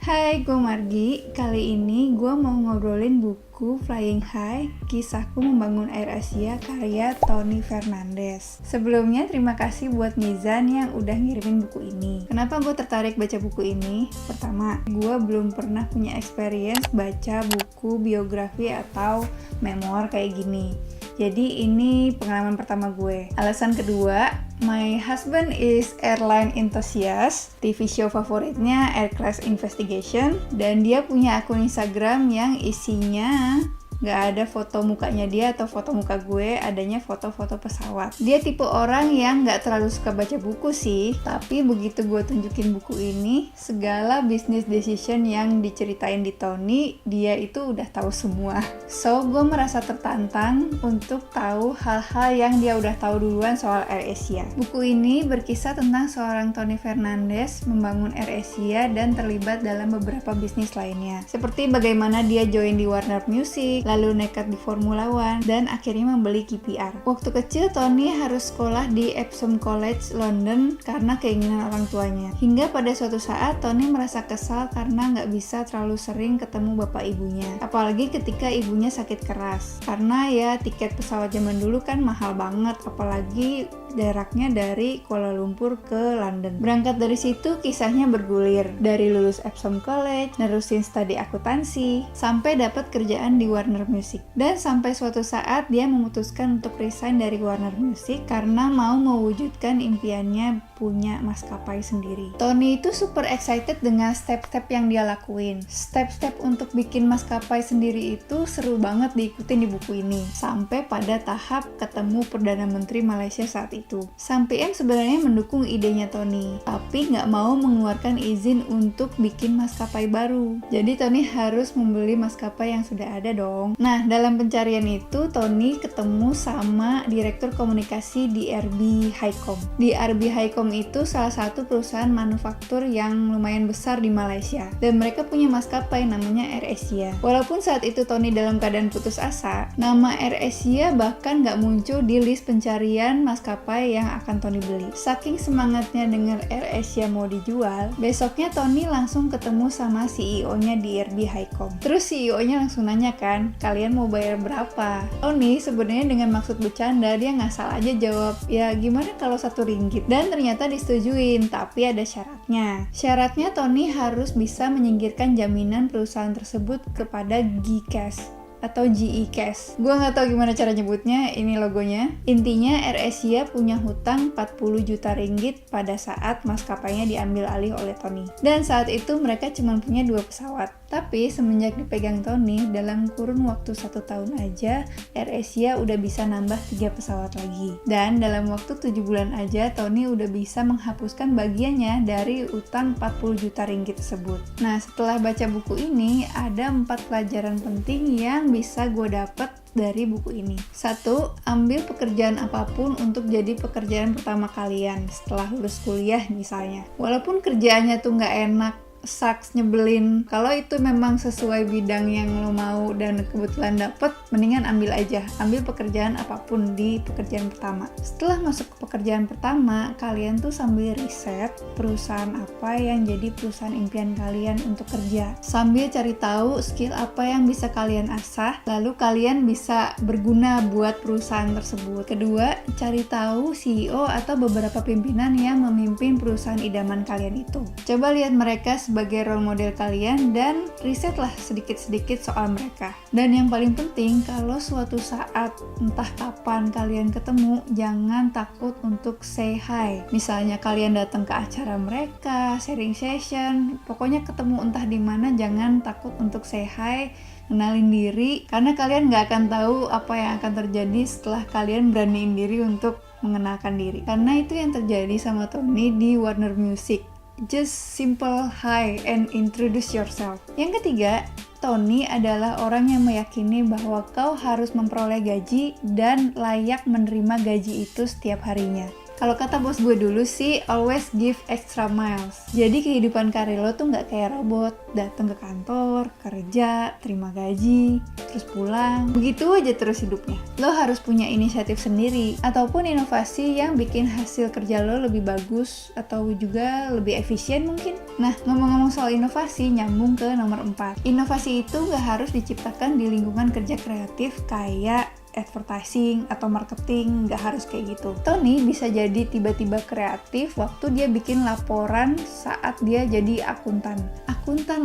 Hai, gue Margi. Kali ini gue mau ngobrolin buku Flying High, Kisahku Membangun Air Asia karya Tony Fernandes. Sebelumnya terima kasih buat Mizan yang udah ngirimin buku ini. Kenapa gue tertarik baca buku ini? Pertama, gue belum pernah punya experience baca buku biografi atau memoir kayak gini. Jadi ini pengalaman pertama gue. Alasan kedua, my husband is airline enthusiast. TV show favoritnya Air Crash Investigation. Dan dia punya akun Instagram yang isinya gak ada foto mukanya dia atau foto muka gue, adanya foto-foto pesawat. Dia tipe orang yang gak terlalu suka baca buku sih, tapi begitu gue tunjukin buku ini, segala business decision yang diceritain di Tony, dia itu udah tahu semua. So, gue merasa tertantang untuk tahu hal-hal yang dia udah tahu duluan soal Air Asia. Buku ini berkisah tentang seorang Tony Fernandes membangun Air Asia dan terlibat dalam beberapa bisnis lainnya. Seperti bagaimana dia join di Warner Music, lalu nekat di Formula One, dan akhirnya membeli KPR. Waktu kecil, Tony harus sekolah di Epsom College, London, karena keinginan orang tuanya. Hingga pada suatu saat, Tony merasa kesal karena nggak bisa terlalu sering ketemu bapak ibunya. Apalagi ketika ibunya sakit keras. Karena ya tiket pesawat zaman dulu kan mahal banget, apalagi jaraknya dari Kuala Lumpur ke London. Berangkat dari situ, kisahnya bergulir. Dari lulus Epsom College, nerusin studi akuntansi, sampai dapat kerjaan di Warner Music. Dan sampai suatu saat dia memutuskan untuk resign dari Warner Music karena mau mewujudkan impiannya punya maskapai sendiri. Tony itu super excited dengan step-step yang dia lakuin. Step-step untuk bikin maskapai sendiri itu seru banget diikutin di buku ini. Sampai pada tahap ketemu Perdana Menteri Malaysia saat itu. Sang PM sebenarnya mendukung idenya Tony, tapi nggak mau mengeluarkan izin untuk bikin maskapai baru. Jadi Tony harus membeli maskapai yang sudah ada dong. Nah, dalam pencarian itu Tony ketemu sama direktur komunikasi di RB Highcom. Di RB Highcom itu salah satu perusahaan manufaktur yang lumayan besar di Malaysia, dan mereka punya maskapai namanya Air Asia. Walaupun saat itu Tony dalam keadaan putus asa, nama Air Asia bahkan nggak muncul di list pencarian maskapai yang akan Tony beli. Saking semangatnya dengar Air Asia mau dijual, besoknya Tony langsung ketemu sama CEO-nya di RB Highcom. Terus CEO-nya langsung nanya kan, kalian mau bayar berapa? Tony sebenarnya dengan maksud bercanda, dia ngasal aja jawab, ya gimana kalau RM1? Dan ternyata disetujuin, tapi ada syaratnya. Syaratnya Tony harus bisa menyingkirkan jaminan perusahaan tersebut kepada GCash atau GE Cash. Gue nggak tahu gimana cara nyebutnya, ini logonya. Intinya Air Asia punya hutang 40 juta ringgit pada saat maskapainya diambil alih oleh Tony. Dan saat itu mereka cuma punya 2 pesawat. Tapi semenjak dipegang Tony, dalam kurun waktu 1 tahun aja, Air Asia udah bisa nambah 3 pesawat lagi. Dan dalam waktu 7 bulan aja, Tony udah bisa menghapuskan bagiannya dari utang 40 juta ringgit tersebut. Nah, setelah baca buku ini, ada 4 pelajaran penting yang bisa gue dapet dari buku ini. 1. Ambil pekerjaan apapun untuk jadi pekerjaan pertama kalian setelah lulus kuliah misalnya. Walaupun kerjaannya tuh nggak enak, sucks, nyebelin, kalau itu memang sesuai bidang yang lo mau dan kebetulan dapet, mendingan ambil aja. Ambil pekerjaan apapun di pekerjaan pertama. Setelah masuk ke pekerjaan pertama, kalian tuh sambil riset perusahaan apa yang jadi perusahaan impian kalian untuk kerja. Sambil cari tahu skill apa yang bisa kalian asah, lalu kalian bisa berguna buat perusahaan tersebut. Kedua, cari tahu CEO atau beberapa pimpinan yang memimpin perusahaan idaman kalian itu. Coba lihat mereka sebagai role model kalian dan risetlah sedikit-sedikit soal mereka. Dan yang paling penting, kalau suatu saat entah kapan kalian ketemu, jangan takut untuk say hi. Misalnya kalian datang ke acara mereka, sharing session, pokoknya ketemu entah di mana, jangan takut untuk say hi, kenalin diri, karena kalian nggak akan tahu apa yang akan terjadi setelah kalian beraniin diri untuk mengenalkan diri. Karena itu yang terjadi sama Tony di Warner Music. Just simple hi and introduce yourself. Yang ketiga, Tony adalah orang yang meyakini bahwa kau harus memperoleh gaji dan layak menerima gaji itu setiap harinya. Kalau kata bos gue dulu sih, always give extra miles. Jadi kehidupan karir lo tuh nggak kayak robot, datang ke kantor, kerja, terima gaji, terus pulang. Begitu aja terus hidupnya. Lo harus punya inisiatif sendiri, ataupun inovasi yang bikin hasil kerja lo lebih bagus, atau juga lebih efisien mungkin. Nah, ngomong-ngomong soal inovasi, nyambung ke nomor 4. Inovasi itu nggak harus diciptakan di lingkungan kerja kreatif kayak advertising atau marketing, nggak harus kayak gitu. Tony bisa jadi tiba-tiba kreatif waktu dia bikin laporan saat dia jadi akuntan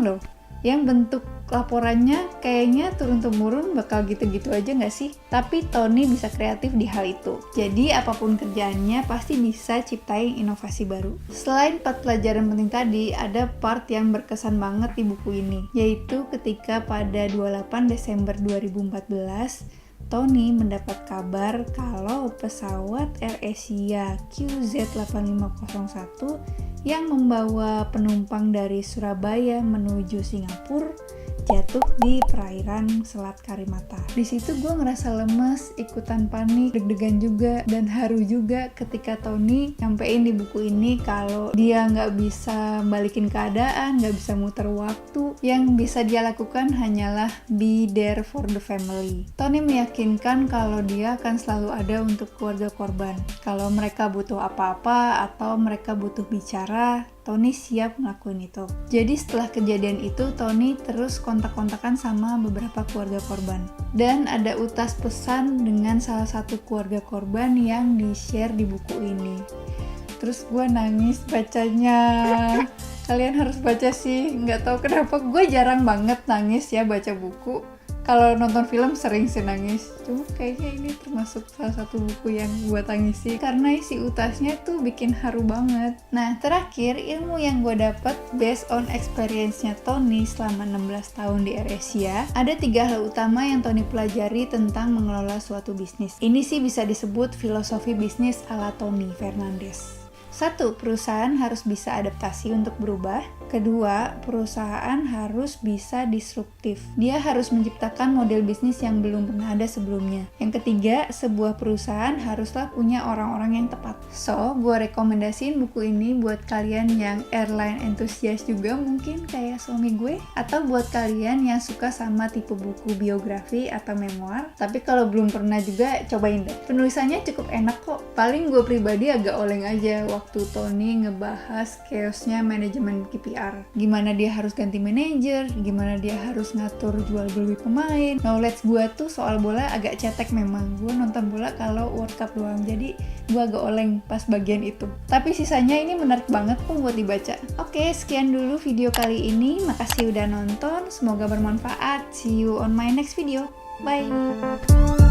loh, yang bentuk laporannya kayaknya turun-temurun bakal gitu-gitu aja nggak sih? Tapi Tony bisa kreatif di hal itu. Jadi apapun kerjaannya pasti bisa ciptain inovasi baru. Selain 4 pelajaran penting tadi, ada part yang berkesan banget di buku ini, yaitu ketika pada 28 Desember 2014 Tony mendapat kabar kalau pesawat AirAsia QZ8501 yang membawa penumpang dari Surabaya menuju Singapura jatuh di perairan Selat Karimata. Di situ gue ngerasa lemes, ikutan panik, deg-degan juga, dan haru juga ketika Tony nyampein di buku ini kalau dia nggak bisa balikin keadaan, nggak bisa muter waktu. Yang bisa dia lakukan hanyalah be there for the family. Tony meyakinkan kalau dia akan selalu ada untuk keluarga korban. Kalau mereka butuh apa-apa atau mereka butuh bicara, Tony siap ngelakuin itu. Jadi setelah kejadian itu, Tony terus kontak-kontakan sama beberapa keluarga korban. Dan ada utas pesan dengan salah satu keluarga korban yang di-share di buku ini. Terus gue nangis bacanya. Kalian harus baca sih, nggak tahu kenapa gue jarang banget nangis ya baca buku. Kalau nonton film sering sih nangis, cuma kayaknya ini termasuk salah satu buku yang gue tangisi karena isi utasnya tuh bikin haru banget. Nah, terakhir ilmu yang gue dapet based on experience-nya Tony selama 16 tahun di AirAsia, ada 3 hal utama yang Tony pelajari tentang mengelola suatu bisnis. Ini sih bisa disebut filosofi bisnis ala Tony Fernandes. 1. Perusahaan harus bisa adaptasi untuk berubah. 2. Perusahaan harus bisa disruptif. Dia harus menciptakan model bisnis yang belum pernah ada sebelumnya. Yang 3. Sebuah perusahaan haruslah punya orang-orang yang tepat. So, gue rekomendasiin buku ini buat kalian yang airline enthusiast juga mungkin kayak suami gue, atau buat kalian yang suka sama tipe buku biografi atau memoir. Tapi kalau belum pernah juga, cobain deh. Penulisannya cukup enak kok. Paling gue pribadi agak oleng aja waktu Tony ngebahas chaosnya manajemen KPR. Gimana dia harus ganti manajer, gimana dia harus ngatur jual beli pemain. Knowledge gue tuh soal bola agak cetek memang. Gue nonton bola kalau World Cup doang, jadi gue agak oleng pas bagian itu. Tapi sisanya ini menarik banget kok buat dibaca. Oke, sekian dulu video kali ini. Makasih udah nonton, semoga bermanfaat. See you on my next video. Bye!